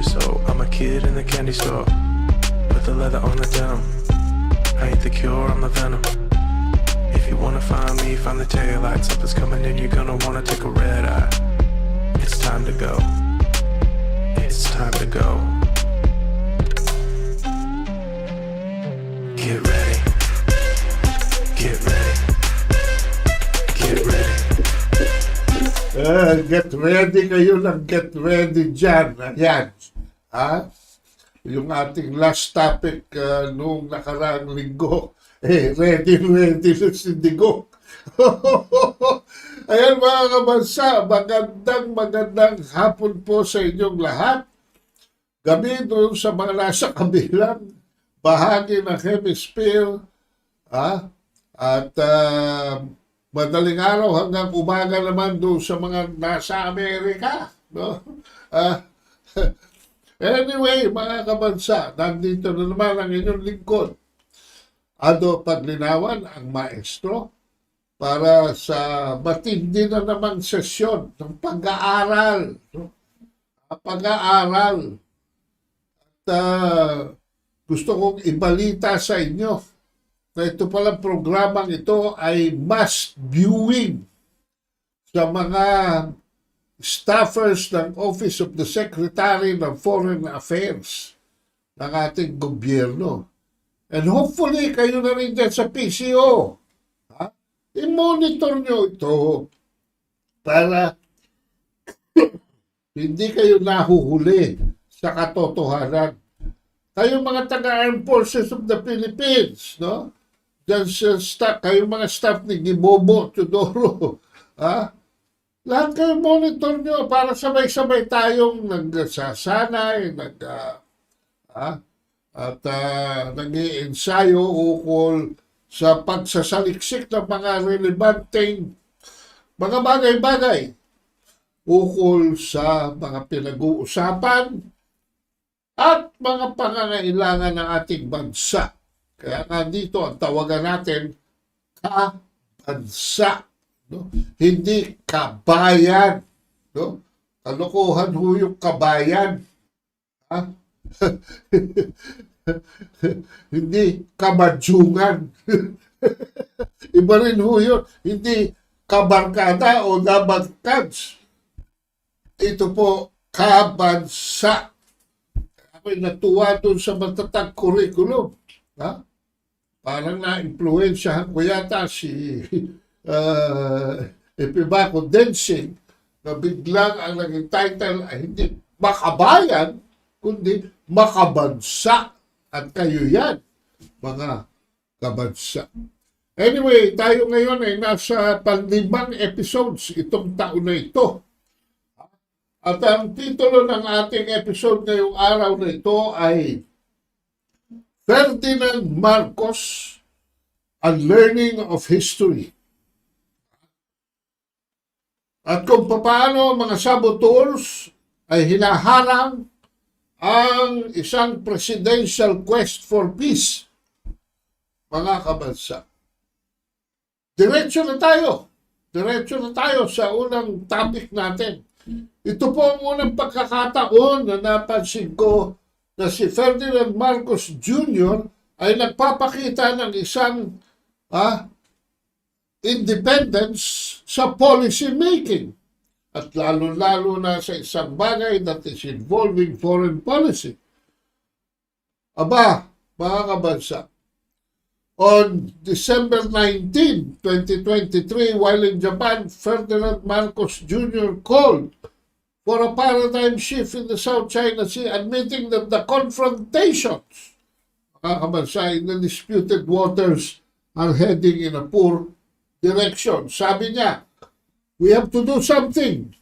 So I'm a kid in the candy store with the leather on the denim. I ain't the cure, I'm the venom. If you wanna find me, find the taillights. Something's coming in, you're gonna wanna take a red eye. It's time to go. It's time to go. Get ready. Get ready. Get ready. Get ready kayo ng get ready dyan. Ayan. Ha? Yung ating last topic noong nakaraang linggo. Ready na si Digong. Ayan mga kabansa, magandang hapon po sa inyong lahat. Gabi doon sa mga nasa kabilang bahagi ng hemisphere. At madaling araw hanggang umaga naman doon sa mga nasa Amerika. No? Anyway, mga kabansa, nandito na naman ang inyong lingkod. Paglinawan, ang Maestro, para sa matindi na namang sesyon ng pag-aaral. No? Pag-aaral. At gusto kong ibalita sa inyo na ito palang programang ito ay must viewing sa mga staffers ng Office of the Secretary ng Foreign Affairs ng ating gobyerno. And hopefully, kayo na rin dyan sa PCO. I-monitor nyo ito para hindi kayo nahuhuli sa katotohanan. Kayo mga taga-Armed Forces of the Philippines, no? Diyan sa staff, kayo mga staff ni Gibobo, Tudoro, lahat kayo monitor nyo para sabay-sabay tayong nagsasanay, nag-iensayo ukol sa pagsasaliksik ng mga relevanteng mga bagay-bagay ukol sa mga pinag-uusapan at mga pangangailangan ng ating bansa. Kaya nga dito ang tawagan natin kabansa. No? Hindi kabayan. No? Kalokohan ho yung kabayan. Hindi kabadyungan. Iba rin ho yun. Hindi kabarkada o nabagkads. Ito po, kabansa. Ako'y natuwa doon sa matatag curriculum. Parang na-influensyahan ko yata si Epiba Condensing na biglang ang naging title ay hindi makabayan, kundi makabansa. At kayo yan, mga kabansa. Anyway, tayo ngayon ay nasa 5 episodes itong taon na ito. At ang titulo ng ating episode ngayong araw na ito ay Ferdinand Marcos, Unlearning of History. At kung paano mga saboteurs ay hinaharang ang isang presidential quest for peace. Mga kabansa. Diretso na tayo sa unang topic natin. Ito po ang unang pagkakataon na napansin ko na si Ferdinand Marcos Jr. ay nagpapakita ng isang independence sa policy making. At lalo-lalo na sa isang bagay that is involving foreign policy. Aba, mga kabansa, on December 19, 2023, while in Japan, Ferdinand Marcos Jr. called for a paradigm shift in the South China Sea, admitting that the confrontations, mga kabansa, in the disputed waters are heading in a poor direction. Sabi niya, we have to do something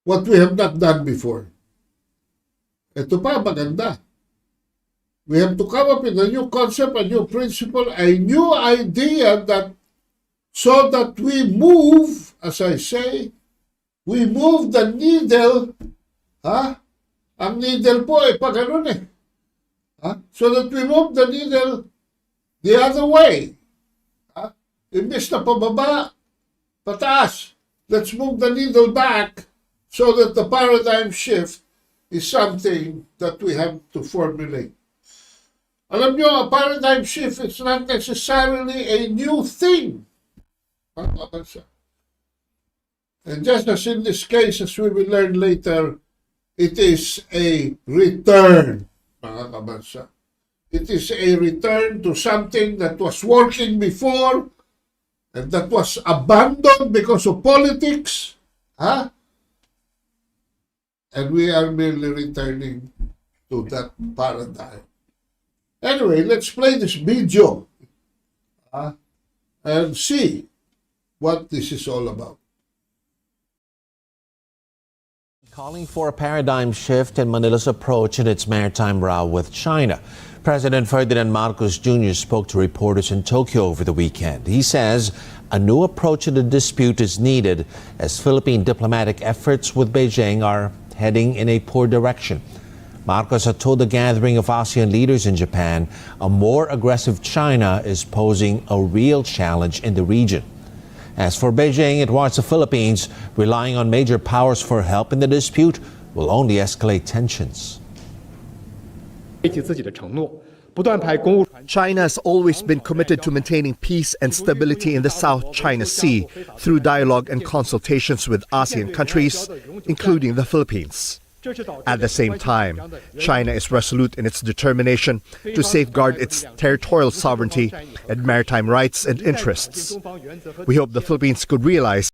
what we have not done before. Ito pa, maganda. We have to come up with a new concept, a new principle, a new idea that so that we move, as I say, we move the needle, Ang needle po ay pa ganun eh. So that we move the needle the other way. Imbis na pababa, pataas. Let's move the needle back so that the paradigm shift is something that we have to formulate. Alam nyo, a paradigm shift is not necessarily a new thing. And just as in this case, as we will learn later, it is a return, mga kabansa. It is a return to something that was working before and that was abandoned because of politics. And we are merely returning to that paradigm. Anyway, let's play this video and see what this is all about. Calling for a paradigm shift in Manila's approach in its maritime row with China. President Ferdinand Marcos Jr. spoke to reporters in Tokyo over the weekend. He says a new approach to the dispute is needed as Philippine diplomatic efforts with Beijing are heading in a poor direction. Marcos had told the gathering of ASEAN leaders in Japan a more aggressive China is posing a real challenge in the region. As for Beijing, it warns the Philippines relying on major powers for help in the dispute will only escalate tensions. China has always been committed to maintaining peace and stability in the South China Sea through dialogue and consultations with ASEAN countries, including the Philippines. At the same time, China is resolute in its determination to safeguard its territorial sovereignty and maritime rights and interests. We hope the Philippines could realize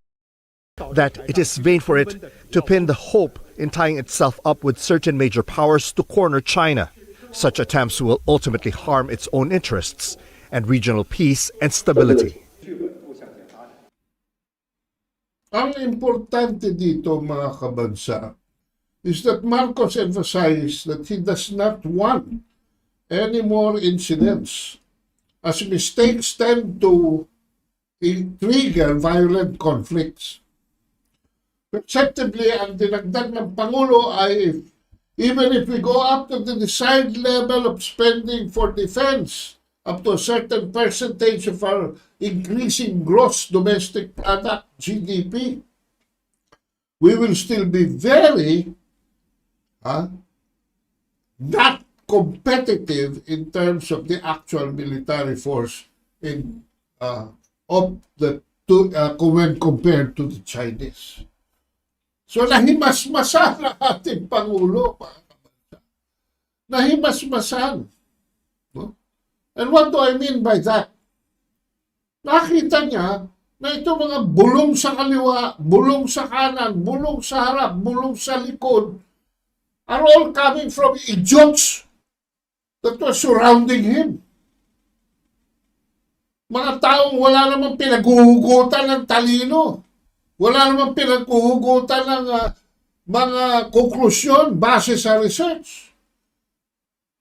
that it is vain for it to pin the hope in tying itself up with certain major powers to corner China. Such attempts will ultimately harm its own interests and regional peace and stability. Ang importante dito, mga kabansa, is that Marcos emphasized that he does not want any more incidents, as mistakes tend to trigger violent conflicts. Perceptibly, ang dinagdag ng Pangulo ay even if we go up to the desired level of spending for defense, up to a certain percentage of our increasing gross domestic product, GDP, we will still be very not competitive in terms of the actual military force when compared to the Chinese. So nahimasmasan ang ating Pangulo. Nahimasmasan. No? And what do I mean by that? Nakita niya na ito mga bulong sa kaliwa, bulong sa kanan, bulong sa harap, bulong sa likod, are all coming from idiots that were surrounding him. Mga taong wala namang pinaghuhugutan ng talino. Wala namang pinaghuhugutan ng mga konklusyon base sa research.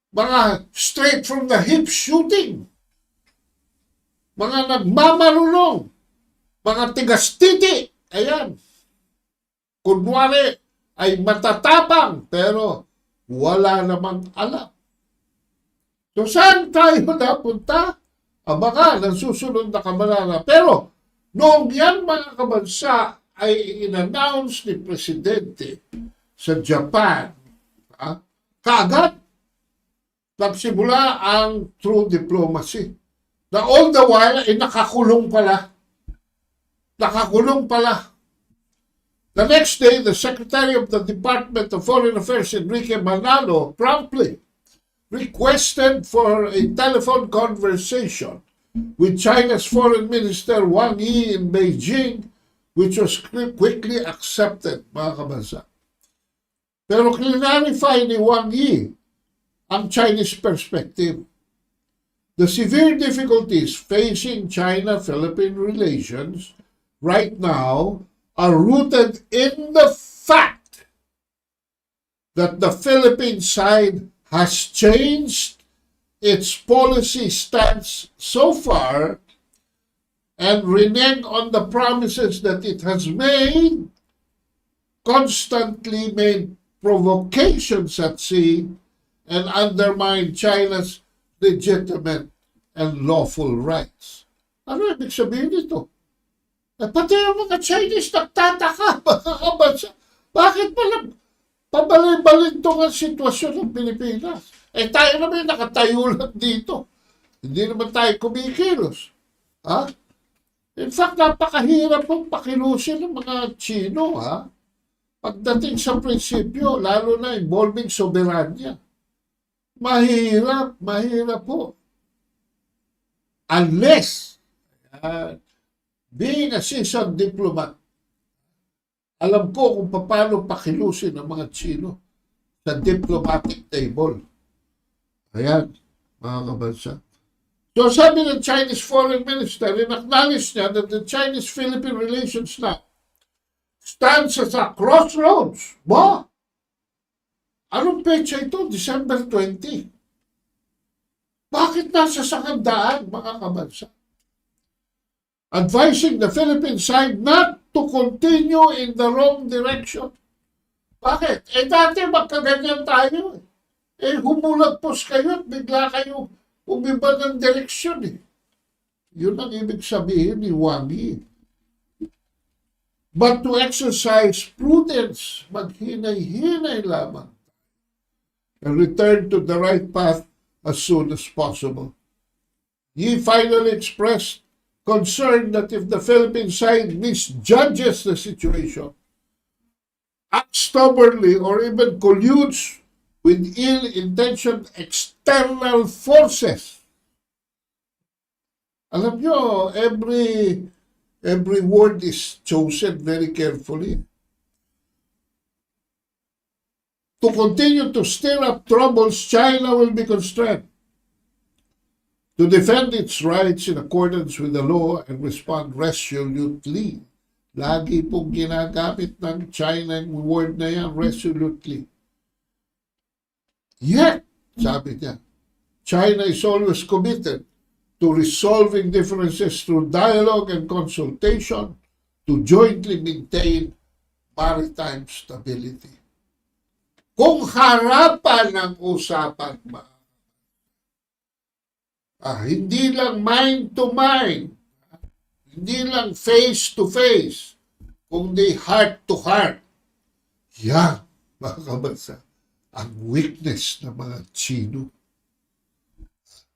Mga straight from the hip shooting. Mga nagmamarunong. Mga tigastiti. Ayan. Kunwari, ay matatabang pero wala namang alam. So saan tayo napunta? Baka ng susunod na kabanata. Pero noong yan mga kabansa ay in-announce ni Presidente sa Japan, kaagad nagsimula ang true diplomacy. Na all the while ay nakakulong pala. Nakakulong pala. The next day, the Secretary of the Department of Foreign Affairs, Enrique Manalo, promptly requested for a telephone conversation with China's Foreign Minister Wang Yi in Beijing, which was quickly accepted, mga kabansa. Pero clarify ni Wang Yi ang Chinese perspective. The severe difficulties facing China-Philippine relations right now are rooted in the fact that the Philippine side has changed its policy stance so far and reneged on the promises that it has made, constantly made provocations at sea, and undermined China's legitimate and lawful rights. Ano ibig sabihin nito? Pati yung mga Chinese nagtataka, mga kabansa. Bakit Pabalik-balik ang sitwasyon ng Pilipinas. Eh tayo naman nakatayo lang dito. Hindi naman tayo kumikilos. Ha? In fact, napakahirap pong pakilusin ng mga Chino, ha? Pagdating sa prinsipyo, lalo na involving soberanya. Mahirap po. Unless, being a seasoned diplomat, alam ko kung paano pakilusin ang mga Chino sa diplomatic table. Ayan, mga kabansa. So sabi ng Chinese Foreign Minister, in-acknowledge niya that the Chinese-Philippine relations now stands as a crossroads. Ba? Anong petsa ito? December 20. Bakit nasa sakandaan, mga kabansa? Advising the Philippine side not to continue in the wrong direction. Bakit? Eh dati magkaganyan tayo. Eh humulagpos kayo at bigla kayo umiba ng direksyon eh. Yun ang ibig sabihin ni Wang Yi. But to exercise prudence, maghinay-hinay lamang and return to the right path as soon as possible. Yi finally expressed concern that if the Philippine side misjudges the situation, acts stubbornly, or even colludes with ill-intentioned external forces. Alam nyo, every word is chosen very carefully. To continue to stir up troubles, China will be constrained to defend its rights in accordance with the law and respond resolutely. Lagi pong ginagamit ng China yung word na yan, resolutely. Yet, sabi niya, China is always committed to resolving differences through dialogue and consultation to jointly maintain maritime stability. Kung harapan ng usapan ba, hindi lang mind to mind, hindi lang face to face, kundi heart to heart. Yan, mga kabansa, ang weakness ng mga Chino.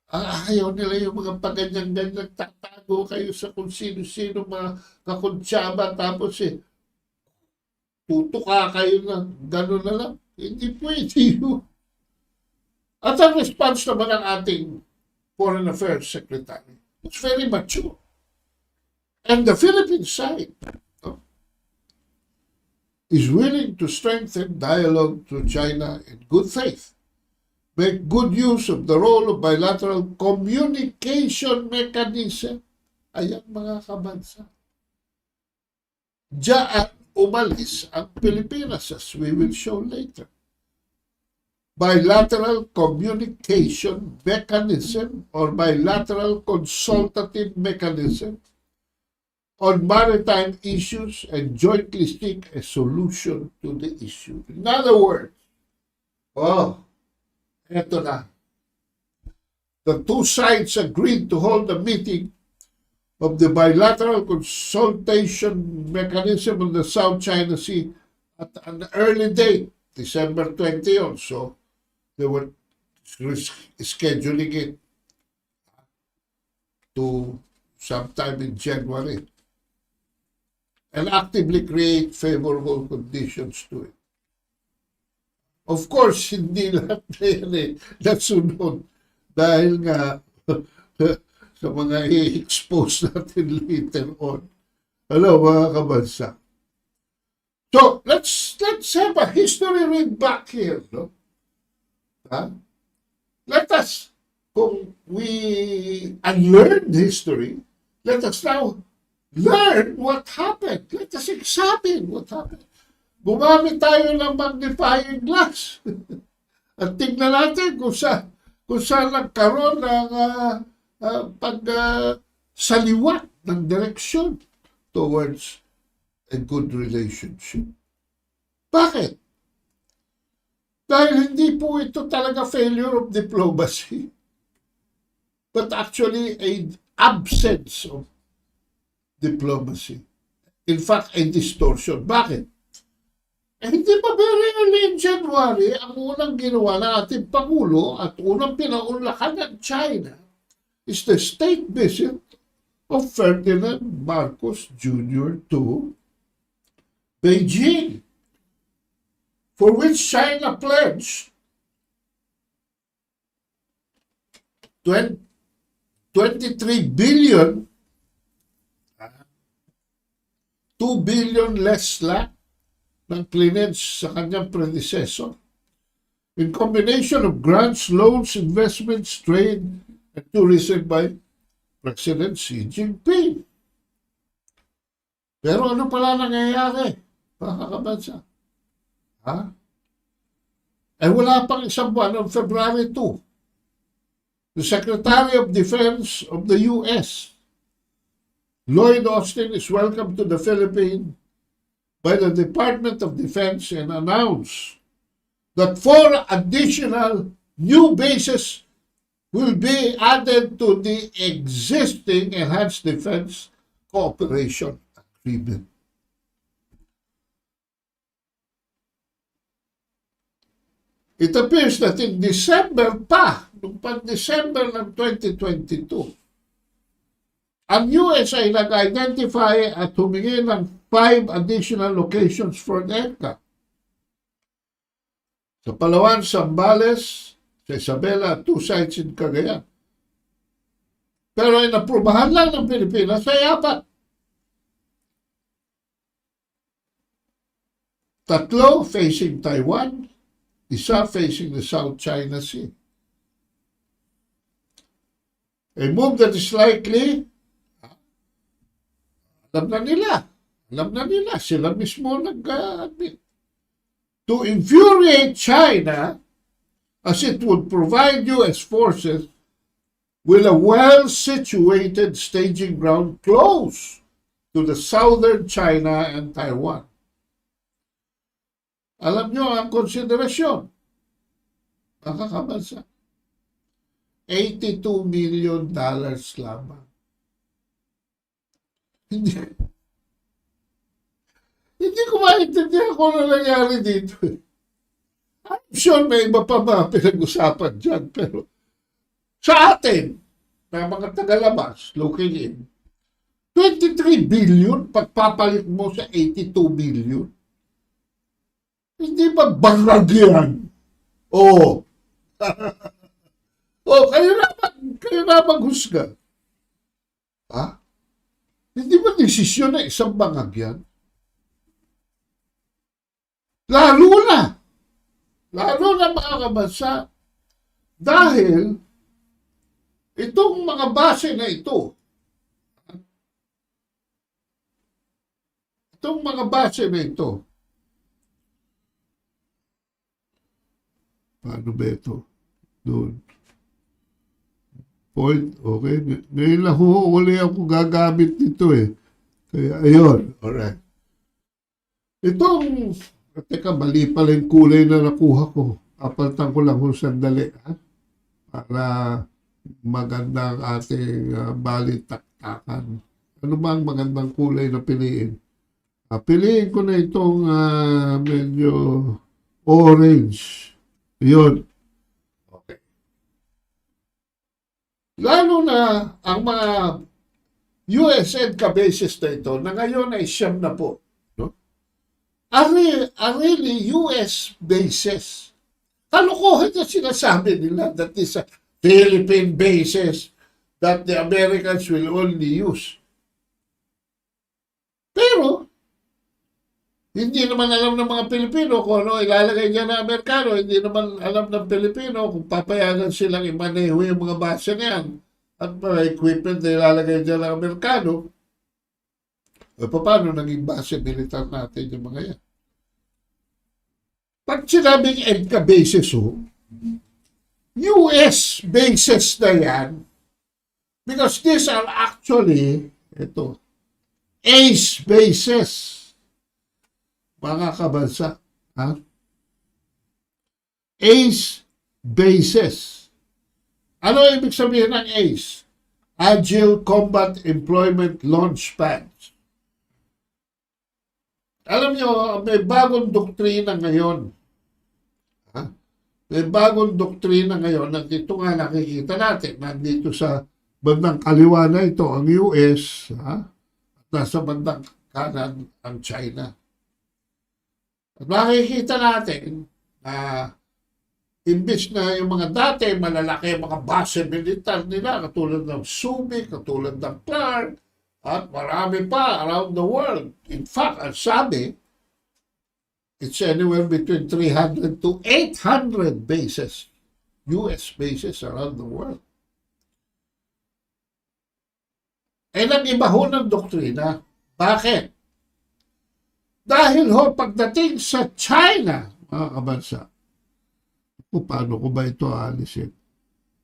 Ayaw nila yung mga paganyan-ganyan, tatago kayo sa kung sino-sino mga kakuntsaba, tapos tutuka kayo na gano'n na lang. Hindi pwede yun. At ang response naman ng ating Foreign Affairs Secretary, it's very mature. And the Philippine side is willing to strengthen dialogue to China in good faith, make good use of the role of bilateral communication mechanism. Ayan, mga kabansa. Diyan umalis ang Pilipinas, as we will show later. Bilateral communication mechanism or bilateral consultative mechanism on maritime issues and jointly seek a solution to the issue. In other words, eto na. The two sides agreed to hold a meeting of the bilateral consultation mechanism on the South China Sea at an early date, December 20 also. They were scheduling it to sometime in January and actively create favorable conditions to it. Of course, hindi lahat na yan nasunod dahil nga sa mga i-expose natin later on. Hello, mga kabansa. So, let's have a history read back here, no? Let us, kung we unlearn history, let us now learn what happened. Let us examine what happened. Gumamit tayo ng magnifying glass. At tignan natin kung saan nagkaroon ng pagsaliwat ng direksyon towards a good relationship. Bakit? Dahil hindi po ito talaga failure of diplomacy, but actually an absence of diplomacy. In fact, a distortion. Bakit? Hindi pa very early in January, ang unang ginawa ng ating Pangulo at unang pinaunlakan ng China is the state visit of Ferdinand Marcos Jr. to Beijing, for which China pledged 23 billion, 2 billion less lang ng pledge sa kanyang predecessor. In combination of grants, loans, investments, trade, and tourism by President Xi Jinping. Pero ano pala nangyayari, mga kabansa? Wala pang isang buwan, on February 2, the Secretary of Defense of the U.S., Lloyd Austin, is welcomed to the Philippines by the Department of Defense and announced that 4 additional new bases will be added to the existing Enhanced Defense Cooperation Agreement. It appears that in December pa, noong pang-December ng 2022, ang US ay nag-identify at humingi ng 5 additional locations for NECA. Sa Palawan, Zambales, sa Isabela, 2 sites in Cagayan. Pero inaprubahan lang ng Pilipinas ay 4. 3 facing Taiwan, 1 facing the South China Sea. A move that is likely, alam na nila, sila mismo nag-admit, to infuriate China as it would provide U.S. forces with a well-situated staging ground close to the southern China and Taiwan. Alam nyo ang konsiderasyon, mga kabansa, $82 million lamang. Hindi ko maintindihan kung ano nangyari dito. I'm sure may iba pa mga pinag-usapan dyan, pero sa atin, na mga tagalabas, looking in, 23 billion, pagpapalit mo sa 82 billion. Hindi ba bangag yan? Oo. Kayo na maghusga. Ha? Hindi ba desisyon na isang bangag yan? Lalo na mga kabansa, dahil itong mga base na ito, paano ba ito? Doon. Point, okay. Ngayon lang uli ako gagamit nito eh. Kaya, ayun. Alright. Itong, teka, mali pala yung kulay na nakuha ko. Apaltan ko lang kung sandali. Ha? Para maganda ang ating balitaktakan. Ano ba ang magandang kulay na piliin? Piliin ko na itong medyo orange. Yun. Okay. Lalo na ang mga US EDCA bases na ito na ngayon ay 9 na po. No? Are really US bases. Kalokohan na sinasabi nila that is a Philippine bases that the Americans will only use. Pero, hindi naman alam ng mga Pilipino kung ano ilalagay niya na Amerikano. Hindi naman alam ng Pilipino kung papayagan silang imaneho yung mga base niyan at mga equipment na ilalagay niya ng Amerikano. Paano naging base militar natin yung mga yan? Pag sinabing EDCA bases, US bases na yan, because these are actually, ACE bases. Mga kabansa, ha? ACE bases. Ano ibig sabihin ng ACE? Agile Combat Employment Launch Pads. Alam nyo, may bagong doktrina ngayon. Ha? May bagong doktrina ngayon. Nandito nga nakikita natin. Nandito sa bandang kaliwa na ito, ang US. Ha? At nasa bandang kanan, ang China. At makikita natin na imbis na yung mga dati, malalaki mga base militar nila, katulad ng Subic, katulad ng Clark, at marami pa around the world. In fact, ang sabi, it's anywhere between 300 to 800 bases, US bases around the world. Eh, nag-iba ho ng doktrina. Bakit? Dahil ho, pagdating sa China, mga kabansa, paano ko ba ito aalisin?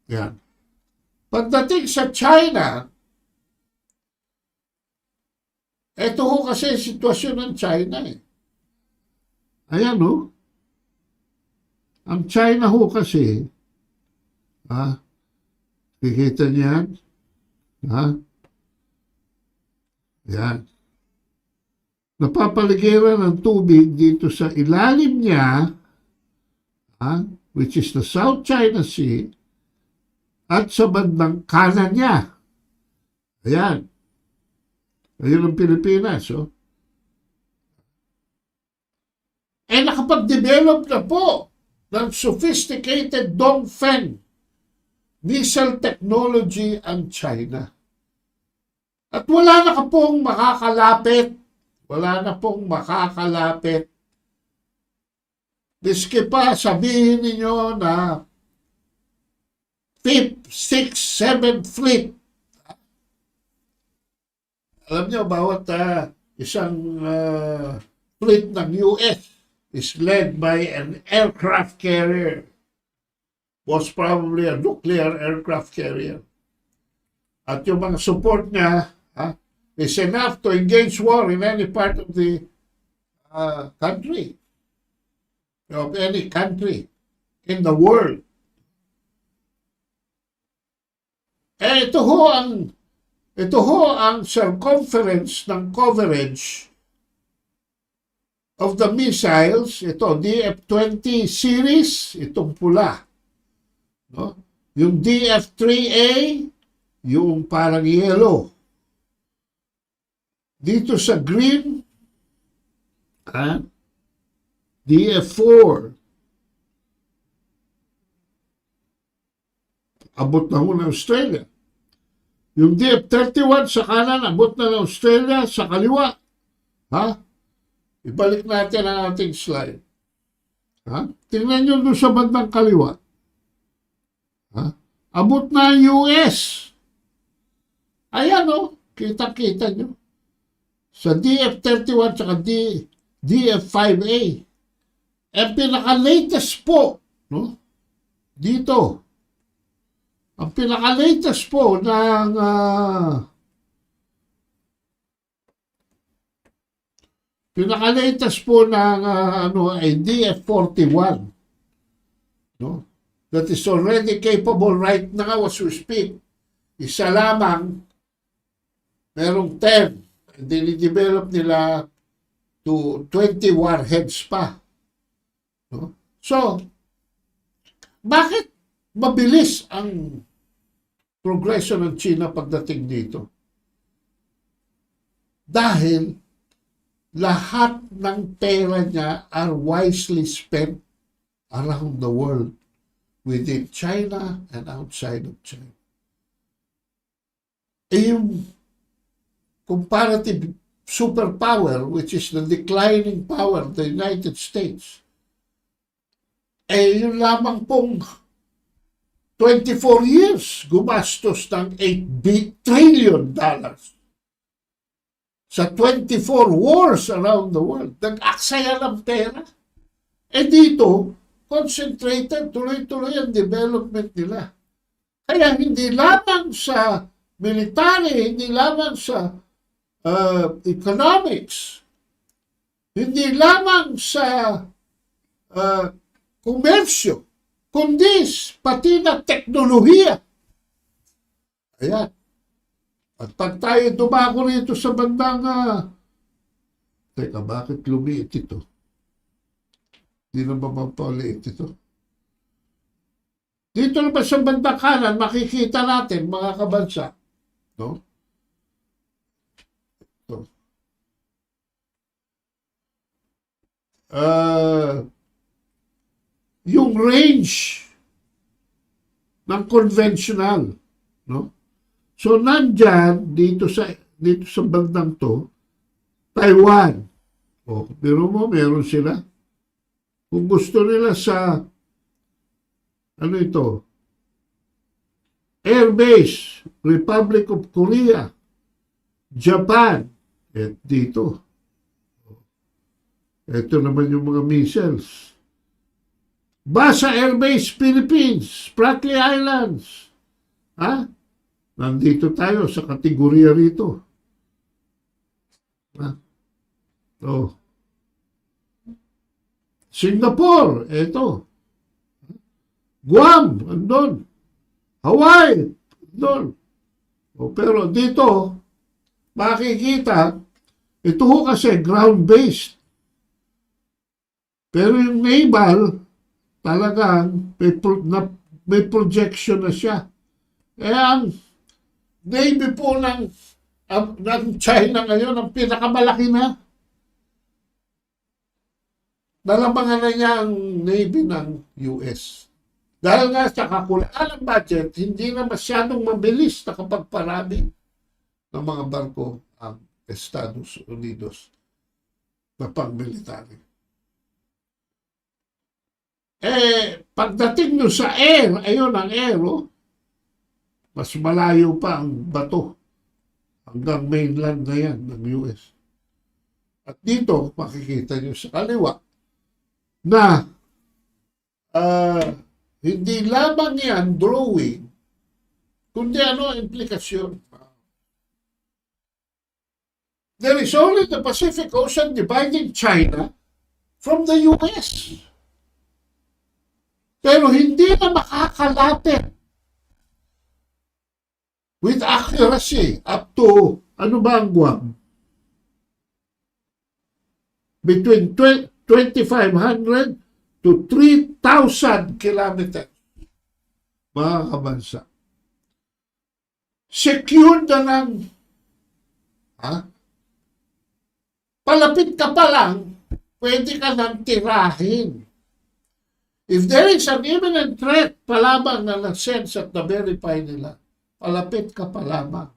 Yan. Pagdating sa China, ito ho kasi sitwasyon ng China eh. Ayan ho. Ang China ho kasi, kikita niyan, yan. Napapaligiran ng tubig dito sa ilalim niya, which is the South China Sea, at sa bandang kanan niya. Ayan. Ayun ang Pilipinas, oh. Eh, nakapag-develop na po ng sophisticated Dongfeng missile technology ang China. At wala na pong makakalapit. Wala na pong makakalapit. Diski pa sabihin ninyo na 5th, 6th, 7th Fleet. Alam nyo, bawat isang fleet ng US is led by an aircraft carrier. Most probably a nuclear aircraft carrier. At yung mga support niya is enough to engage war in any part of the country. Of any country in the world. Eh, ito ho ang circumference ng coverage of the missiles. Ito, DF-20 series, itong pula. No? Yung DF-3A, yung parang yellow. Dito sa green, DF-4. Abot na ho ng Australia. Yung DF-31 sa kanan, abot na ng Australia sa kaliwa. Ibalik natin ang ating slide. Tingnan nyo doon sa bandang kaliwa. Abot na ang US. Ayan o, kita-kita nyo. Sa DF-31 at DF-5A. Ang pinaka-latest po, no? Dito. Ang pinaka-latest po ng ay DF-41. No? That is already capable right now as we speak. Isa lamang, merong 10. Dinidevelop nila to 20 warheads pa. No? So, bakit mabilis ang progression ng China pagdating dito? Dahil lahat ng pera niya are wisely spent around the world, within China and outside of China. Eh, yung comparative superpower, which is the declining power of the United States, eh yun lamang pong 24 years gumastos ng $8 trillion sa 24 wars around the world. Nag-aksaya ng pera. Eh dito, concentrated, tuloy-tuloy ang development nila. Kaya hindi lamang sa military, hindi lamang sa economics, hindi lamang sa komersyo, kundi pati na teknolohiya. Ayan. At pag tayo dumako rito sa bandang Teka, bakit lumiit ito? Hindi na mapapaliit ito. Dito naman sa bandang kanan, makikita natin, mga kabansa, no? Ito. Yung range ng conventional, no? So, nandyan, dito sa bandang to, Taiwan. O, pero mo, meron sila. Kung gusto nila sa, ano ito, Air Base, Republic of Korea, Japan, at dito. Ito naman yung mga missiles. Basa Air Base, Philippines, Spratly Islands. Ha? Nandito tayo sa kategorya rito. Ha? Oh. Singapore, ito. Guam, andun. Hawaii, andun. Oh, pero dito, makikita, ito ho kasi ground-based. Pero yung naval, talagang may projection na siya. Kaya ang Navy po ng China ngayon, ang pinakamalaki na. Nalamangan na niya ang Navy ng US. Dahil nga sa kakulaan ng budget, hindi na masyadong mabilis na kapagparami ng mga barko ang Estados Unidos na pang-military. Pagdating nyo sa air, ayun ang air, oh, mas malayo pa ang bato hanggang mainland na yan ng US. At dito, makikita nyo sa kaliwa na hindi lamang yan drawing, kundi ano ang implikasyon. There is only the Pacific Ocean dividing China from the US. Pero hindi na makakalapit with accuracy up to, ano ba ang Guam? Between 2,500 to 3,000 kilometers. Mga kabansa. Secured na ng, palapit ka pa lang, pwede ka nang tirahin. If there is an imminent threat, palamang na na-sense at na-verify nila, palapit ka pa lamang,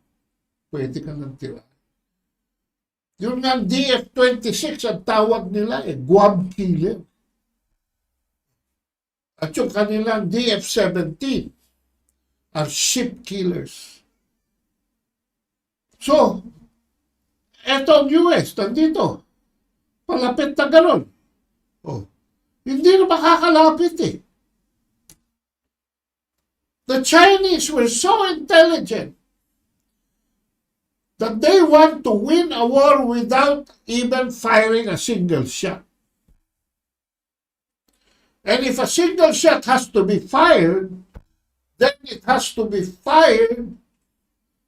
pwede ka nang tirahin. Yung nga DF-26, ang tawag nila Guam Killer. At yung kanilang DF-17 are ship killers. So, eto ang US, nandito. Palapit na gano'n. Oh, hindi na makakalapit eh. The Chinese were so intelligent that they want to win a war without even firing a single shot. And if a single shot has to be fired, then it has to be fired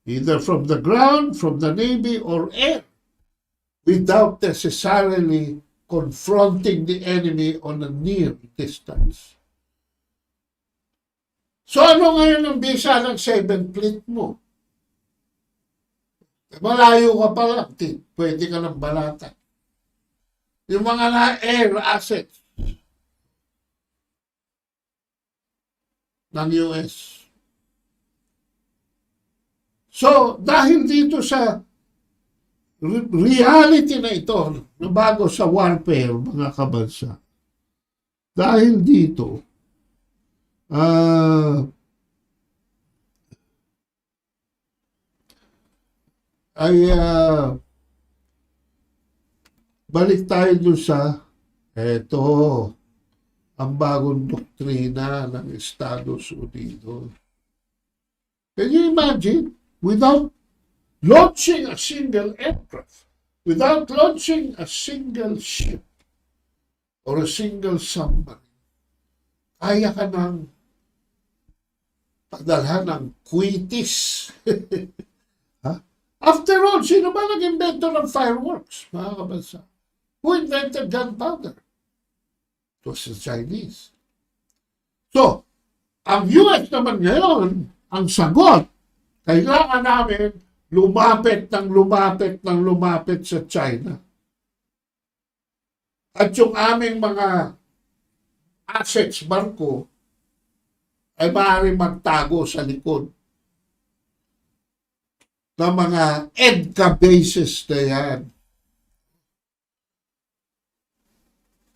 either from the ground, from the Navy, or air, without necessarily confronting the enemy on a near distance. So ano ngayon ang bisa ng 7th Fleet mo? Malayo ka pa lang, pwede ka ng balatan. Yung mga na-air assets ng US. So, dahil dito sa reality na ito, na bago sa warfare, mga kabansa, dahil dito, balik tayo dun sa eto, ang bagong doktrina ng Estados Unidos. Can you imagine? Without launching a single aircraft, without launching a single ship, or a single submarine, kaya ka nang padalhan ng kwitis. After all, sino ba nag-invento ng fireworks, mga kabansa? Who invented gunpowder? It was the Chinese. So, ang US naman ngayon, ang sagot, kailangan namin lumapit sa China. At yung aming mga assets, barko, ay maaaring magtago sa likod ng mga EDCA bases na yan.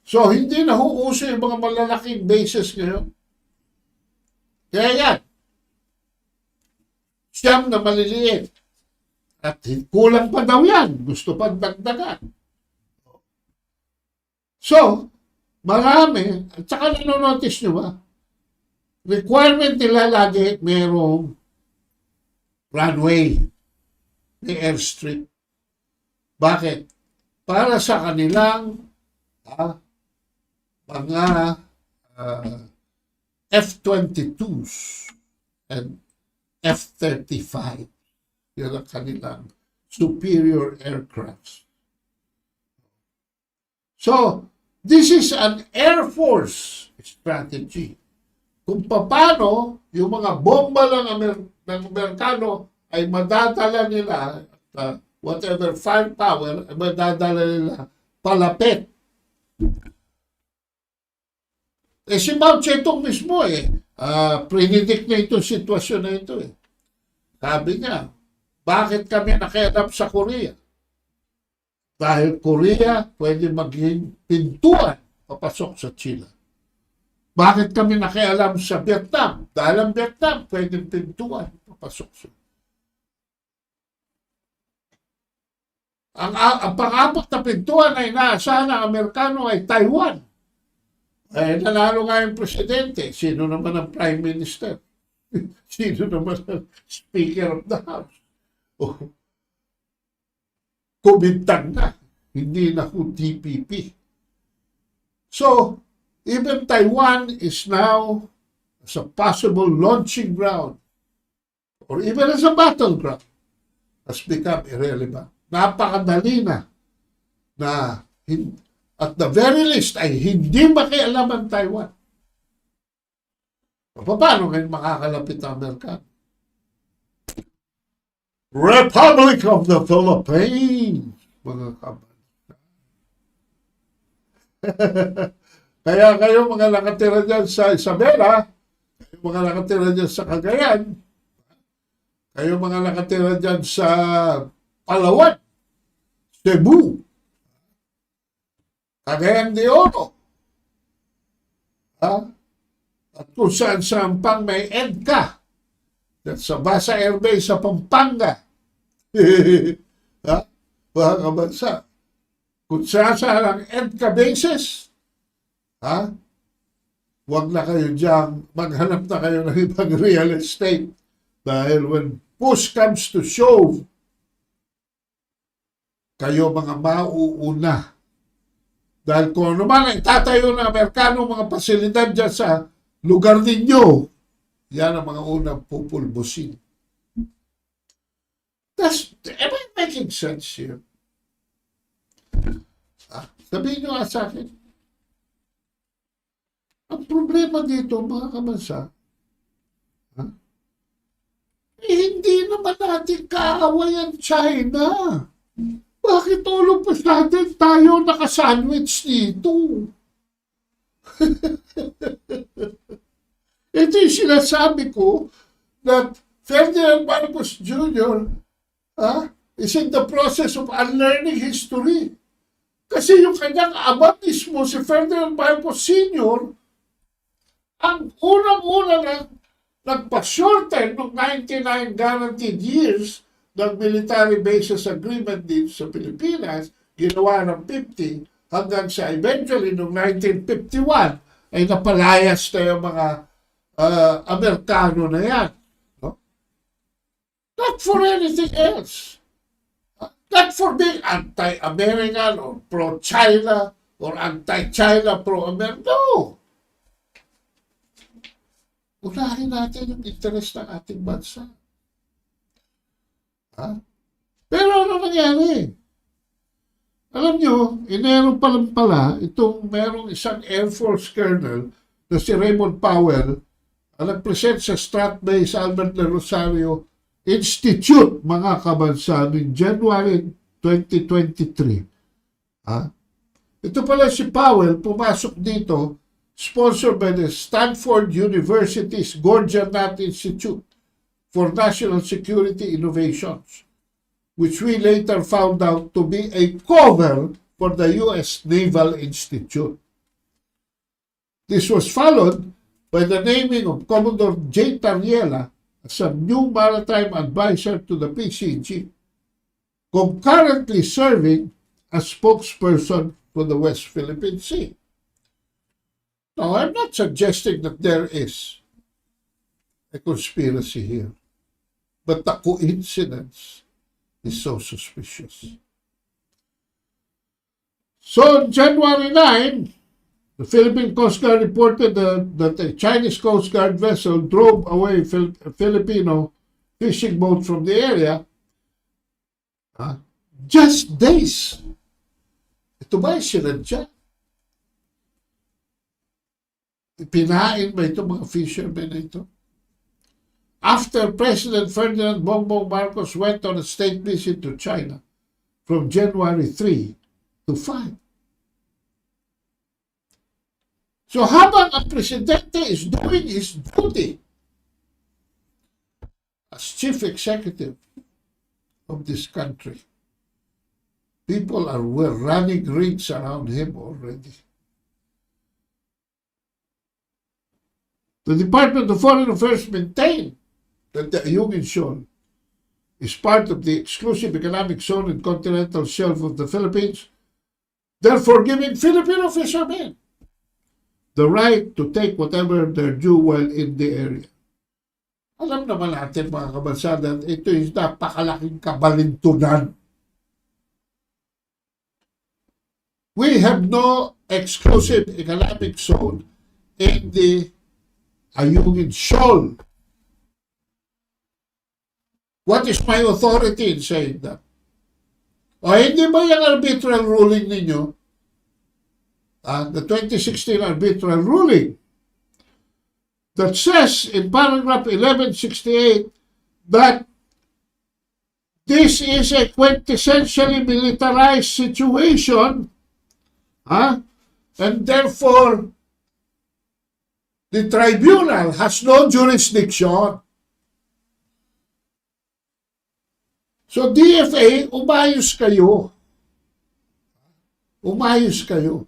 So, hindi na huuso yung mga malalaking bases ngayon. Kaya yan, siyam na maliliit. At kulang pa daw yan. Gusto pa dagdagan. So, marami. At saka nanonotice nyo ba? Requirement nila lagi merong runway, may airstrip. Bakit? Para sa kanilang mga F-22s and F-35. Yan ang kanilang superior aircrafts. So, this is an Air Force strategy. Kung paano yung mga bomba ng Amerikano ay madadala nila, whatever firepower, ay madadala nila palapit. Si Mao Zedong mismo predict na itong sitwasyon na ito Sabi niya, bakit kami nakialam sa Korea? Dahil Korea pwede maging pintuan papasok sa China. Bakit kami nakialam sa Vietnam? Dahil ang Vietnam pwede pintuan papasok sa Ang pang-apat na pintuan ay inaasahan ng Amerikano ay Taiwan. Nanalo nga yung presidente. Sino naman ang prime minister? Sino naman ang speaker of the house? Kumintang na. Hindi na ho TPP. So, even Taiwan is now as a possible launching ground or even as a battleground has become irrelevant. Napakadali na at the very least ay hindi makialam ang Taiwan. Paano ngayon makakalapit ang Amerikano? Republic of the Philippines, mga kabataan. Kaya kayo mga nakatira dyan sa Isabela, kayo mga nakatira dyan sa Cagayan, kayo mga nakatira dyan sa Palawan, Cebu, Cagayan de Oro, at kung saan pang may EDCA, at sa Basa Airbase sa Pampanga, mga kabansa, kung saan ang EDCA bases, huwag na kayo dyan, maghanap na kayo ng ibang real estate. Dahil when push comes to shove, kayo mga mauuna. Dahil kung ano man ang itatayo ng Amerikano mga pasilidad dyan sa lugar ninyo, yan ang mga unang pupulbusin. Am I making sense here? Sabihin nyo nga sa akin. Ang problema dito, mga kabansa, hindi naman natin kaaway ang China. Bakit all of a sudden tayo nakasandwich dito? Ito yung sinasabi ko that Ferdinand Marcos Jr. Is in the process of unlearning history. Kasi yung kanyang ama mismo, si Ferdinand Marcos Sr., ang unang-una na nagpa-shorten ng 99 guaranteed years ng military bases agreement dito sa Pilipinas, ginawa ng 50 hanggang sa eventually noong 1951 ay napalayas na yung mga Amerikano na yan. No? Not for anything else. Not for being anti-American or pro-China or anti-China, pro-American. No! Unahin natin yung interest ng ating bansa. Pero ano nangyari? Alam nyo, Enero pa lang pala, itong merong isang Air Force Colonel na si Raymond Powell ang nag-present sa Strat-based Albert de Rosario Institute, mga kabansa, in January 2023. Ito pala si Powell, pumasok dito, sponsored by the Stanford University's Gordon Nutt Institute for National Security Innovations, which we later found out to be a cover for the U.S. Naval Institute. This was followed by the naming of Commodore J. Tariela as a new maritime advisor to the PCG, concurrently serving as spokesperson for the West Philippine Sea. Now, I'm not suggesting that there is a conspiracy here, but the coincidence is so suspicious. So, on January 9, the Philippine Coast Guard reported that a Chinese Coast Guard vessel drove away a Filipino fishing boat from the area. Just days. Ito ba yung sinadya? Pinain ba ito mga fishermen na ito? After President Ferdinand Bongbong Marcos went on a state visit to China from January 3 to 5. So habang ang presidente is doing his duty as chief executive of this country, people were running rings around him already. The Department of Foreign Affairs maintained that the Ayungin Shoal is part of the exclusive economic zone and continental shelf of the Philippines, therefore giving Filipino fishermen the right to take whatever they're due while in the area. Alam naman natin mga kabansada, ito is napakalaking kabalintunan. We have no exclusive economic zone in the Ayungin Shoal. What is my authority in saying that? O hindi ba yung arbitral ruling ninyo? The 2016 arbitral ruling that says in paragraph 1168 that this is a quintessentially militarized situation, and therefore the tribunal has no jurisdiction. So DFA, umayos kayo. Umayos kayo.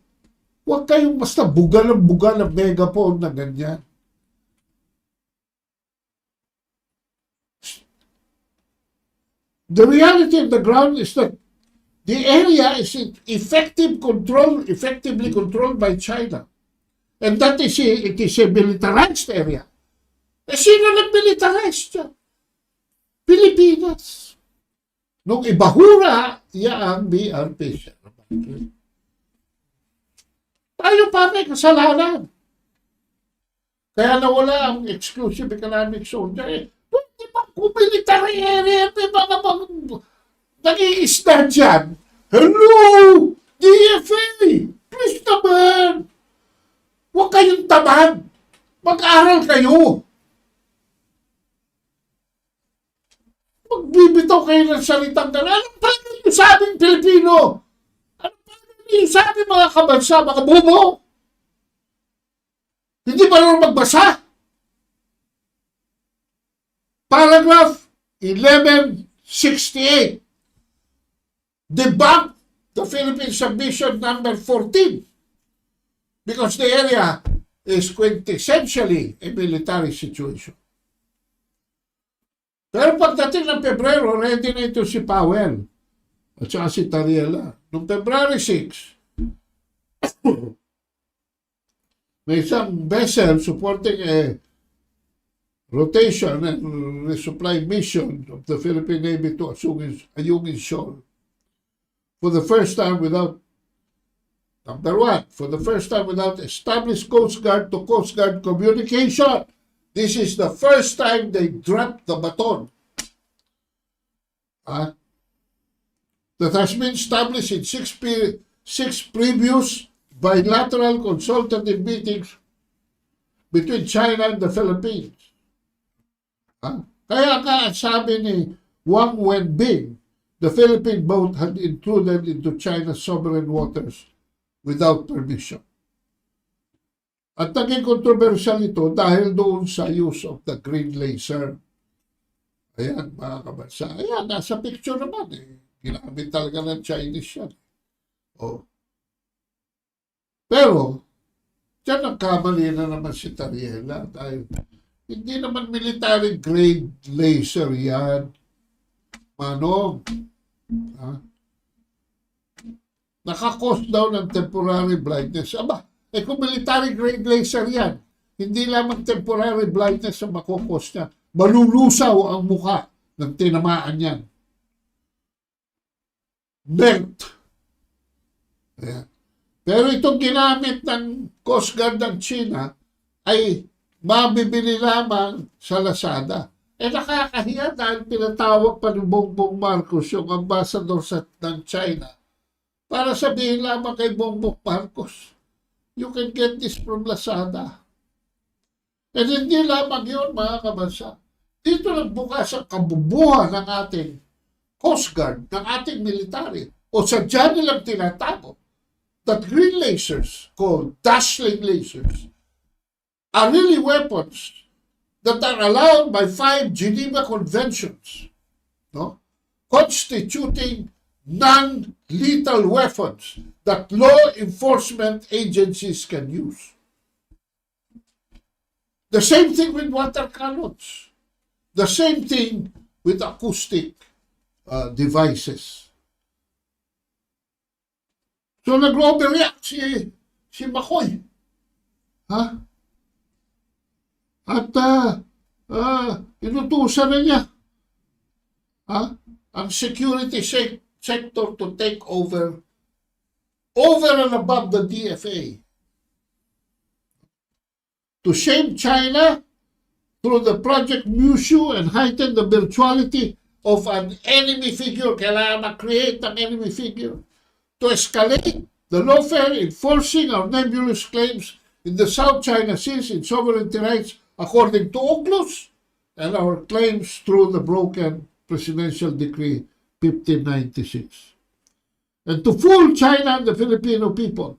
Huwag kayong basta bugal ng megaphone na ganyan. The reality of the ground is that the area is effectively controlled by China. And that is it is a militarized area. Sino nag-militarize dyan? Pilipinas. Nung ibahura, ang BRP siya. Tayo pa may kasalanan. Kaya nawala ang exclusive economic zone. Di ba kung military area, may mga nag-iisda dyan? Hello! DFA! Please naman! Huwag kayong tamad. Mag-aral kayo. Magbibitaw kayo ng salitang gano'n. Anong paano yung sabing Pilipino? Anong paano yung sabing mga kabansa, mga bubo? Hindi ba naman magbasa? Paragraph 1168. Debunk the Philippine submission number 14 because the area is quintessentially a military situation. Pero pagdating ng Pebrero, ready na ito si Powell at saka si Tariela. Noong February 6, may isang vessel supporting a rotation and resupply mission of the Philippine Navy to Ayungin Shoal. For the first time without, number one, for the first time without established Coast Guard to Coast Guard communication. This is the first time they dropped the baton. that has been established in six previous bilateral consultative meetings between China and the Philippines. Kaya nga sabi ni Wang Wenbing, the Philippine boat had intruded into China's sovereign waters without permission. At naging controversial ito dahil doon sa use of the green laser. Ayan, mga kabansa. Ayan, nasa picture naman eh. Ginamit talaga ng Chinese yan. Oh. Pero, dyan nagkamali na naman si Tariela dahil hindi naman military grade laser yan. Manong. Naka-cause daw ng temporary blindness. Aba, kung military grade laser yan, hindi lamang temporary blindness ang makukos niya. Malulusaw ang mukha ng tinamaan yan. Bent. Ayan. Pero itong ginamit ng Coast Guard ng China ay mabibili lamang sa Lazada. Nakakahiya dahil pinatawag pa ni Bongbong Marcos yung ambassador ng China para sabihin lamang kay Bongbong Marcos, you can get this from Lazada. And hindi lamang yun, mga kabansa. Dito nagbukas ang kabubuhan ng ating Coast Guard, ng ating military. O sadya nilang tinatago that green lasers, called dazzling lasers, are really weapons that are allowed by 5 Geneva Conventions, no? Constituting non-lethal weapons that law enforcement agencies can use. The same thing with water cannons. The same thing with acoustic devices. So nag-overreact si Makoy. At inutusan na niya ang security sector to take over and above the DFA. To shame China through the Project Mushu and heighten the virtuality of an enemy figure. Kailangan ma-create ang enemy figure. To escalate the lawfare enforcing our nebulous claims in the South China Seas in sovereignty rights according to UNCLOS and our claims through the broken Presidential Decree 1596. And to fool China and the Filipino people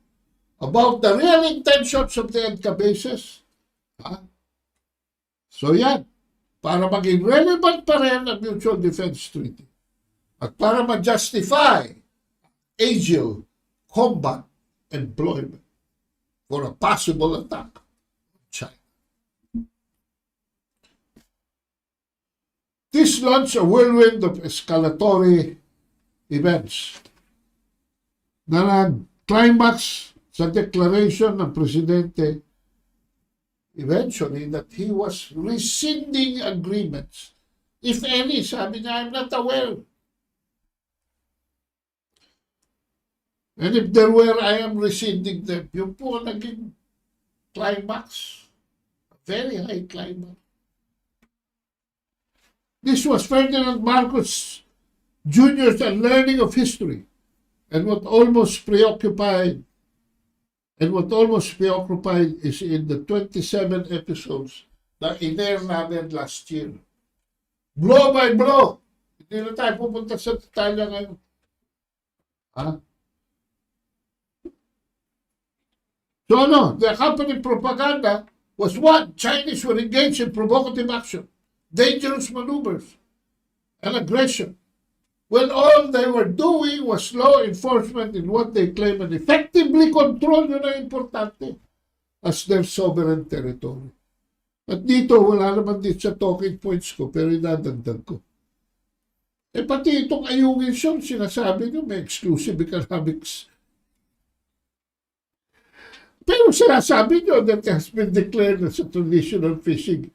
about the real intentions of the EDCA bases. So yan, para maging relevant pa rin ang Mutual Defense Treaty at para ma-justify agile combat employment for a possible attack on China. This launched a whirlwind of escalatory events na nag-climax sa declaration ng Presidente eventually that he was rescinding agreements. If any, sabi niya, I'm not aware. And if there were, I am rescinding them. Yung po naging climax. A very high climax. This was Ferdinand Marcos Jr.'s Unlearning of History. And what almost preoccupied is in the 27 episodes na in-air namin last year. Blow by blow. Hindi na tayo pupunta sa detalya ngayon. So the accompanying propaganda was one, Chinese were engaged in provocative action, dangerous maneuvers, and aggression, when all they were doing was law enforcement in what they claim and effectively control, yun ang importante, as their sovereign territory. At dito, wala naman dito sa talking points ko, pero inadagdag ko. Pati itong ayungin siyang sinasabi nyo, may exclusive economics. Pero sinasabi nyo that has been declared as a traditional fishing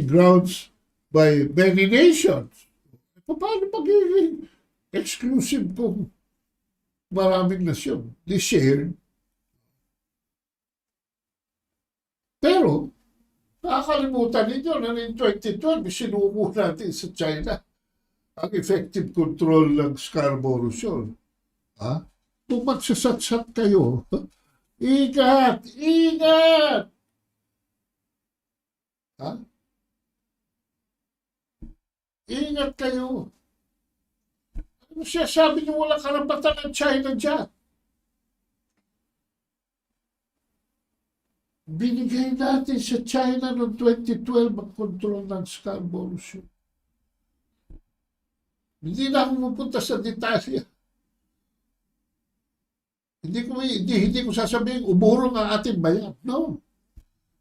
grounds by many nations. Paano magiging exclusive kung maraming nasyon? Di shared. Pero, nakakalimutan ninyo na in 2012, sinuko natin sa China ang effective control ng Scarborough Shoal. Ha? Kung magsasatsat kayo, ingat! Ingat! Ha? Ingat kayo. Ano siya sabi niyo walang karapatan ng China dyan? Binigay natin sa China noong 2012 ang control ng Scarborough Shoal. Hindi na ako pupunta sa detalye. Hindi ko sasabihin, umurong ang ating bayan. No.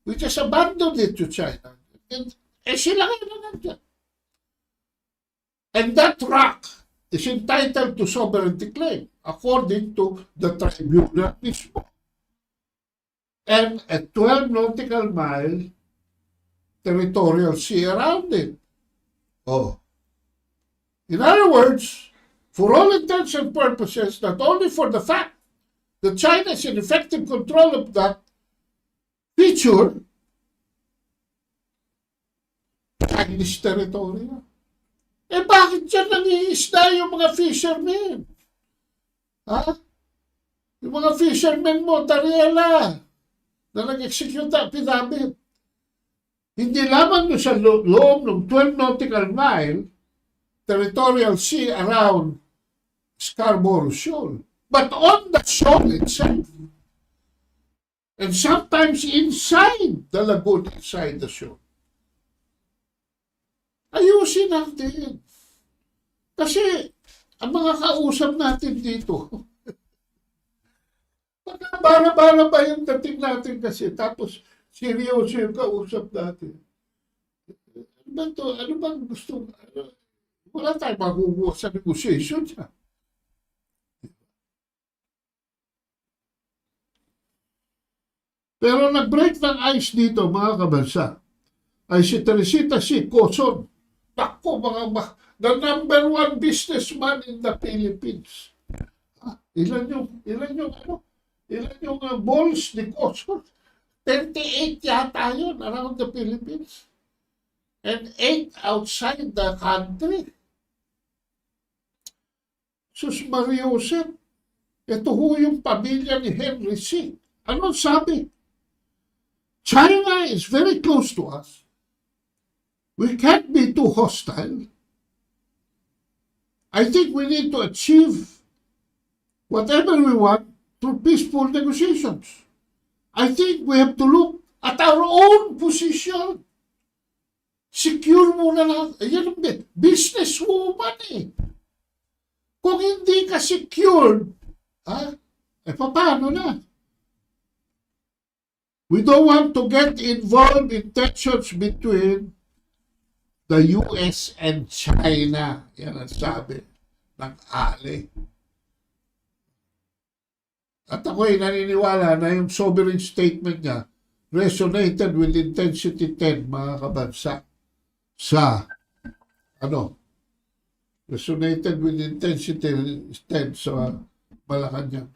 We just abandoned it to China. And, sila ngayon na nandiyan. And that rock is entitled to sovereignty claim according to the tribunal mismo. And a 12 nautical mile territorial sea around it. Oh. In other words, for all intents and purposes, not only for the fact that China is in effective control of that feature, Chinese territory. Bakit dyan nangiisda yung mga fishermen? Ha? Yung mga fishermen mo, Tariela, na nag-execute ang pinamit. Hindi lamang sa loob ng 12 nautical mile territorial sea around Scarborough Shoal, but on the shoal itself. And sometimes inside the lagoon, inside the shoal. Ayusin natin. Kasi ang mga kausap natin dito, bara-bara ba yung dating natin kasi, tapos seryoso yung kausap natin. Ano ba ito? Ano bang gusto? Wala tayong makukuha sa negotiation niya. Pero nag-break ng ice dito, mga kabansa, ay si Teresita C. Coson. Naku, the number one businessman in the Philippines. Ilan yung balls ni Coson? 38 yata yun around the Philippines. And 8 outside the country. Sus Mariosep, ito ho yung pamilya ni Henry C. Anong sabi? China is very close to us. We can't be too hostile. I think we need to achieve whatever we want through peaceful negotiations. I think we have to look at our own position. Secure muna lang. Ayan ang businesswoman eh. Kung hindi ka secured, paano na? We don't want to get involved in tensions between the US and China. Yan ang sabi ng Ali. At ako'y naniniwala na yung sovereign statement niya resonated with intensity 10, mga kabansa. Resonated with intensity 10 sa Malacanang.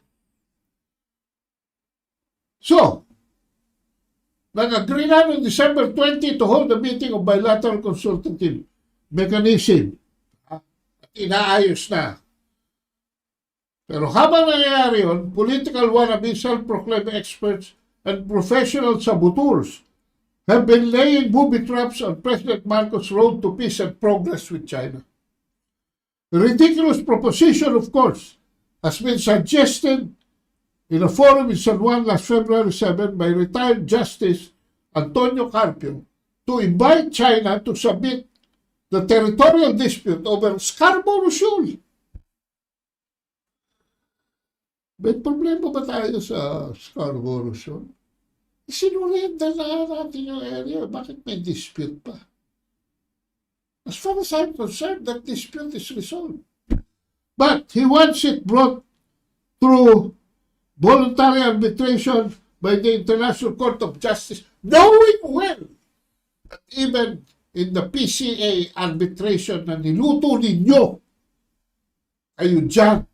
So, nag-agree na noong December 20 to hold a meeting of bilateral consultative mechanism. At inaayos na. Pero habang nangyayari yun, political wannabe, self-proclaimed experts and professional saboteurs have been laying booby traps on President Marcos' road to peace and progress with China. The ridiculous proposition, of course, has been suggested in a forum in San Juan last February 7 by retired Justice Antonio Carpio to invite China to submit the territorial dispute over Scarborough Shoal. May problema ba tayo sa Scarborough Shoal? Sinurrender na natin yung area. Bakit may dispute pa? As far as I'm concerned, that dispute is resolved. But he wants it brought through voluntary arbitration by the International Court of Justice, knowing well that even in the PCA arbitration na niluto ninyo, kayo dyan,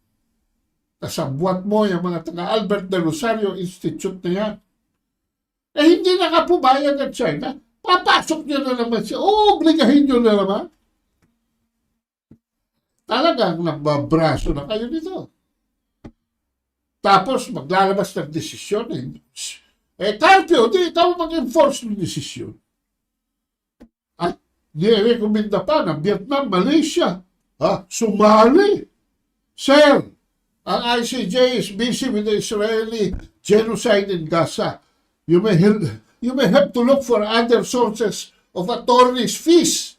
kasabwat mo yung mga taga Albert de Rosario Institute na yan, hindi nakapubayag at China, papasok nyo na naman siya. Obligahin nyo na naman. talagang nagbabraso na kayo nito. Tapos maglalabas ng desisyon. Carpio, di ikaw mag-enforce ng desisyon. At nirekomenda pa ng Vietnam, Malaysia, sumali. Sir, ang ICJ is busy with the Israeli genocide in Gaza. You may have to look for other sources of attorney's fees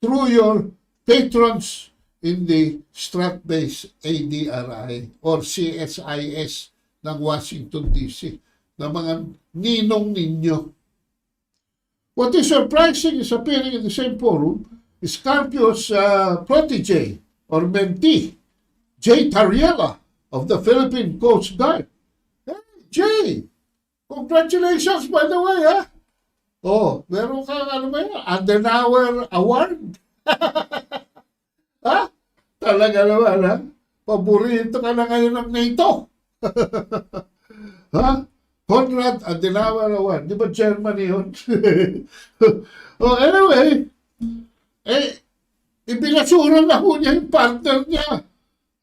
through your patrons in the strat-based ADRI or CSIS ng Washington, D.C. na mga ninong ninyo. What is surprising is appearing in the same forum is Carpio's protege or mentee, Jay Tariela of the Philippine Coast Guard. Hey, Jay! Congratulations, by the way, ha? Oh, meron kang, Adenauer Award. Ha? Talaga naman, ha? Paborito ka na ngayon ng NATO. Ha? Konrad Adenauer Award. Di ba Germany yun? Oh, anyway, ibinasura na ho niya yung partner niya.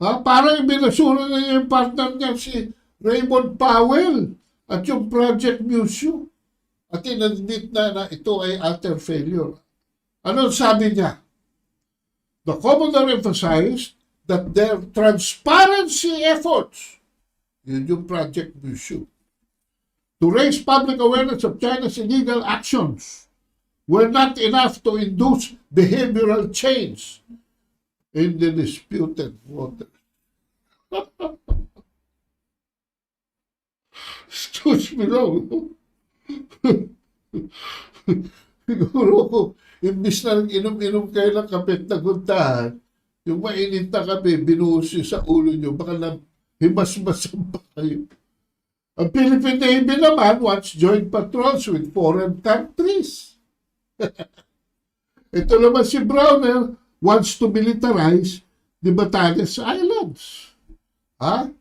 Ha? Parang ibinasura na niya yung partner niya si Raymond Powell at yung Project Museum. At inadmit na ito ay utter failure. Ano sabi niya? The Commodore emphasized that their transparency efforts, yun yung Project Museum, to raise public awareness of China's illegal actions were not enough to induce behavioral change in the disputed waters. Excuse me lang. Siguro, imbis na inom-inom kayo ng kapit na guntahan, yung mainit na kape, binuhos sa ulo nyo, baka na himas-masam pa kayo. Ang Philippine Navy naman wants joint patrols with foreign countries. Ito naman si Browner wants to militarize the Batanes Islands. Ha?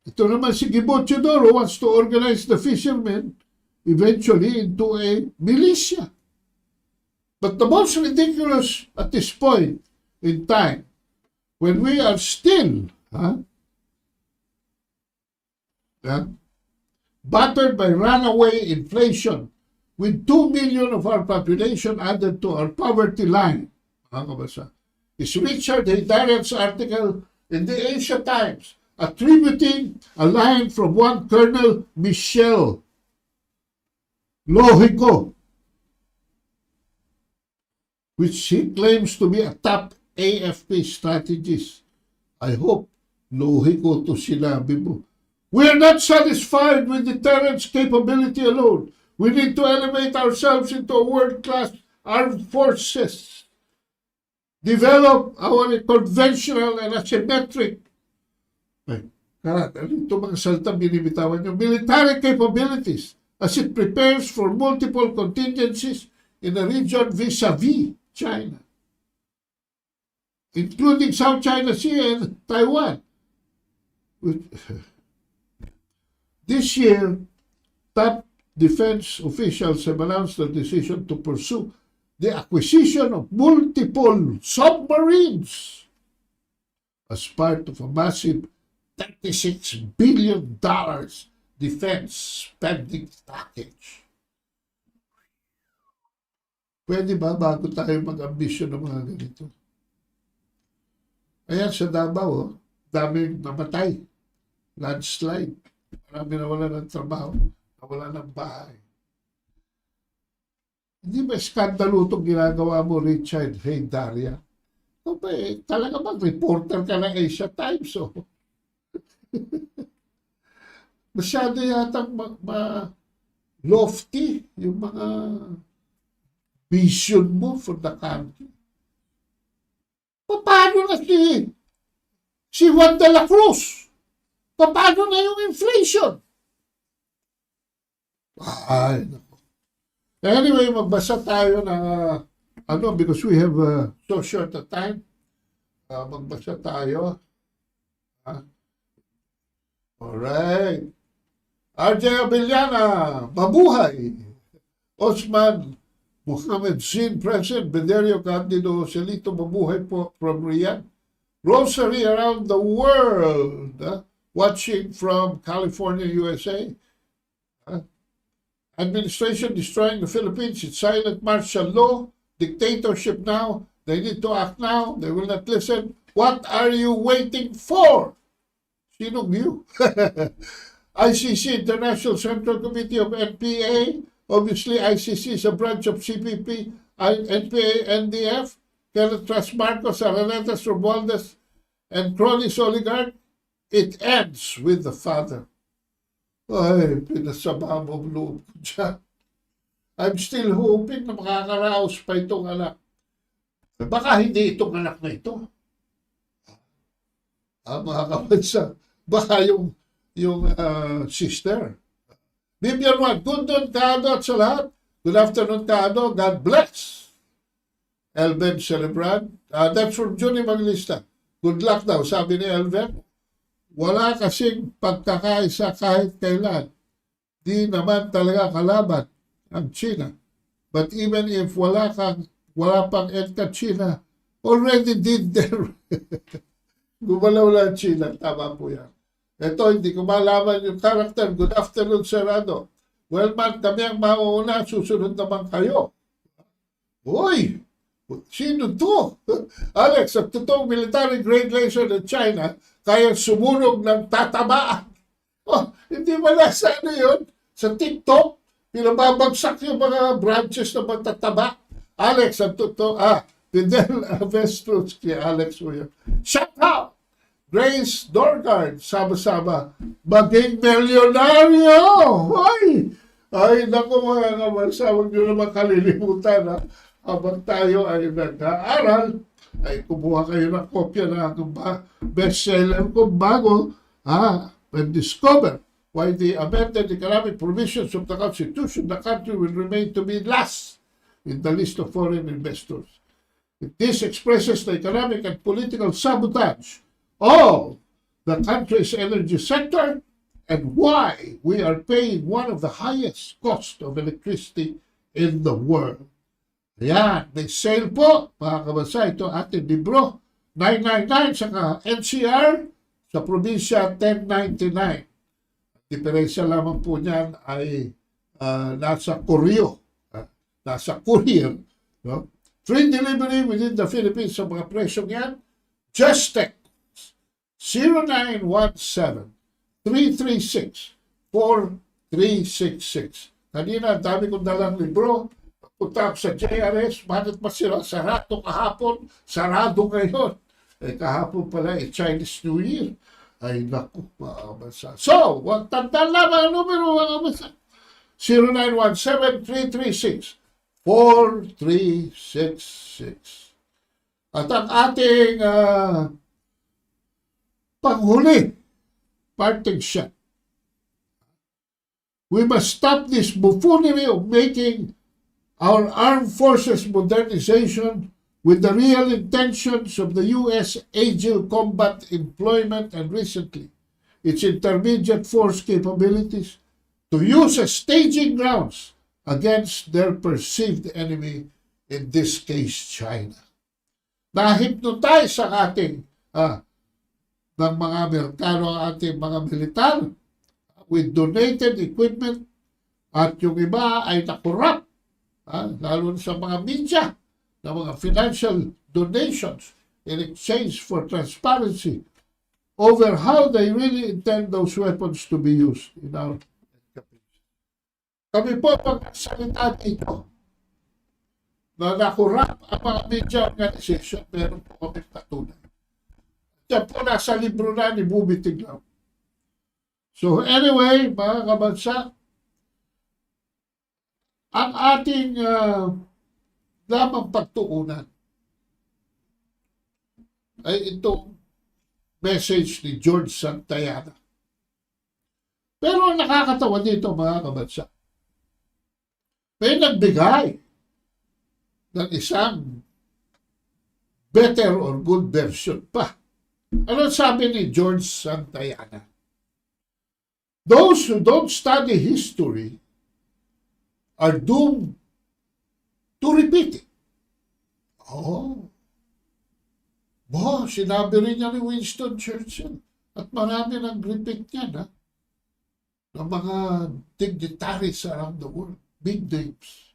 Ito naman si Gibo Teodoro wants to organize the fishermen eventually into a militia. But the most ridiculous at this point in time, when we are still battered by runaway inflation, with 2 million of our population added to our poverty line, is Richard Haydaryan's article in the Asia Times, attributing a line from one Colonel Michel Lohico, which he claims to be a top AFP strategist. I hope Lohico to sinabi mo. We are not satisfied with deterrence capability alone. We need to elevate ourselves into a world-class armed forces. Develop our conventional and asymmetric ito mga salta binibitawan nyo. Military capabilities as it prepares for multiple contingencies in the region vis-a-vis China, including South China Sea and Taiwan. This year, top defense officials have announced their decision to pursue the acquisition of multiple submarines as part of a massive $36 billion defense spending package. Pwede ba bago tayo mag-ambisyon ng mga ganito? Ayan sa Davao, daming namatay. Landslide. Marami nawala ng trabaho. Nawala ng bahay. Hindi ba skandalo itong ginagawa mo, Richard Haydaryan? Talaga mag-reporter ka ng Asia Times, oh. Masyado yatang lofty yung mga vision mo for the country. Paano na si Juan de la Cruz? Paano na yung inflation? Ay, naku. Anyway, magbasa tayo ng because we have so short a time. Magbasa tayo. Alright. RJ Abellana, mabuhay. Osman Mohammed Zin present, Bederio Candido Celito mabuhay po from Riyadh. Rosary around the world, watching from California, USA. Administration destroying the Philippines. It's silent martial law. Dictatorship now. They need to act now. They will not listen. What are you waiting for? Sinong you? ICC, International Central Committee of NPA. Obviously, ICC is a branch of CPP, NPA, NDF. Cannot trust Marcos, Araneta, Romualdez, and Cronies oligarch. It ends with the father. Ay, pinasama mo ang loob ko dyan. I'm still hoping na makakaraos pa itong anak. Baka hindi itong anak na ito. Mga kapansa, baka yung sister. Bibian Juan, good doon, Tado at sa lahat. Good afternoon, Tado. God bless. Elven Celebran. That's from Johnny Maglista. Good luck daw, sabi ni Elven. Wala kasing pagkakaisa kahit kailan. Di naman talaga kalaban ang China. But even if wala pang EDCA China, already did their gumalaw lang China. Tama po yan. Ito, hindi ko malaman yung character. Good afternoon, Serrano. Well, man, kami ang mauuna. Susunod naman kayo. Uy! Sino to? Alex, ang totoong military grade laser ng China kaya sumunog ng tatabaan. Oh, hindi ba nasa ano yun? Sa TikTok, pinababagsak yung mga branches na matataba. Alex, ang totoo, Fidel Avestruz, kaya Alex mo yun. Shout out! Grace Dorgard, sama-sama, maging milyonaryo! Ay, naku mga kamansa, huwag nyo naman kalilimutan, habang tayo ay nag-aaral, ay kumuha kayo ng kopya ng aking bestseller ko bago, and discover why the amended economic provisions of the Constitution, the country will remain to be last in the list of foreign investors. This expresses the economic and political sabotage of the country's energy sector and why we are paying one of the highest cost of electricity in the world. Ayan, may sale po, mga kabasa, ito ating libro, 999, saka NCR, sa probinsya, 1099. Diferensya lamang po niyan ay nasa Koryo, nasa courier, no? Free delivery within the Philippines sa mga presyong yan. Just text 0917-336-4366. Kanina, dami kong dalang libro. Punta sa JRS, bakit masira? Sarado kahapon, sarado ngayon. Kahapon pala, Chinese New Year. Ay, naku, mga bansa. So, wag tandaan lang ang numero, mga bansa. 0917-336-4366. At ang ating panghuli, parting shot. We must stop this buffoonery of making our armed forces modernization with the real intentions of the U.S. Agile Combat Employment and recently its intermediate force capabilities to use as staging grounds against their perceived enemy, in this case, China. Na-hypnotize ang ating ng mga Amerikano ang ating mga militar with donated equipment at yung iba ay nakurap, lalo sa mga media, na mga financial donations in exchange for transparency over how they really intend those weapons to be used in our capacity. Kami po pagsalita dito na nakurap ang mga media organization, meron po kami patunay. Yan po nasa libro na ni Bubi Tiglaw. So anyway, mga kabansa, ang ating lamang pagtuunan ay itong message ni George Santayana. Pero nakakatawa dito, mga kabansa, may nagbigay ng isang better or good version pa. Ano sabi ni George Santayana? Those who don't study history are doomed to repeat it. Oh. Sinabi rin niya ni Winston Churchill at marami nag-repeat niya na ng mga dignitaries around the world, big names.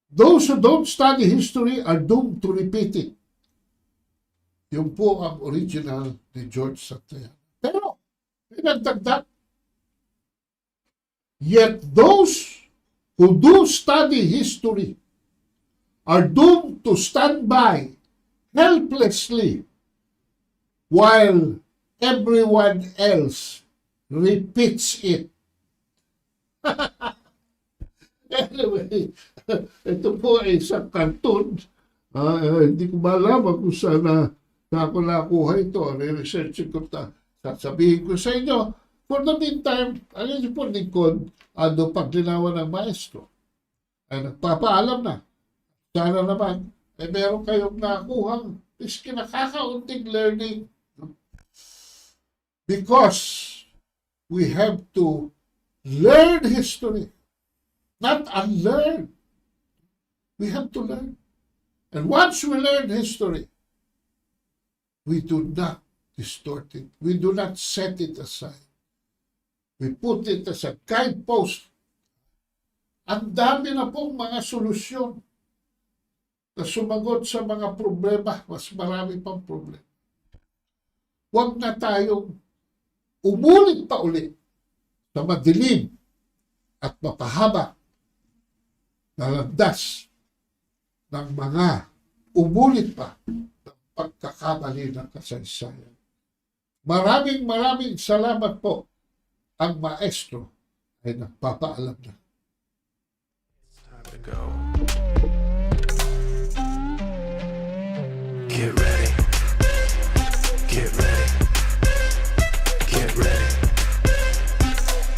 Those who don't study history are doomed to repeat it. Yung po ang original ni George Santayana. Pero, pinagdagdag. Yet those who do study history are doomed to stand by helplessly while everyone else repeats it. Anyway, ito po ay isang cartoon. Hindi ko malaman kung saan ako nakuha ito. Re-research ko ta. Sasabihin ko sa inyo. For the meantime, ano po Nicole, Paglinawan ng Maestro ay nagpapaalam na. Sana naman, meron kayong nakuhang iski nakakaunting learning. Because we have to learn history, not unlearn. We have to learn. And once we learn history, we do not distort it. We do not set it aside. We put it as a guidepost. Ang dami na pong mga solusyon na sumagot sa mga problema, mas marami pang problema. Huwag na tayong umulit pa ulit sa madilim at mapahaba na landas ng mga umulit pa ng pagkakamali ng kasaysayan. Maraming salamat po. Ang Maestro ay nagpapaalam na. Time to go. Get ready.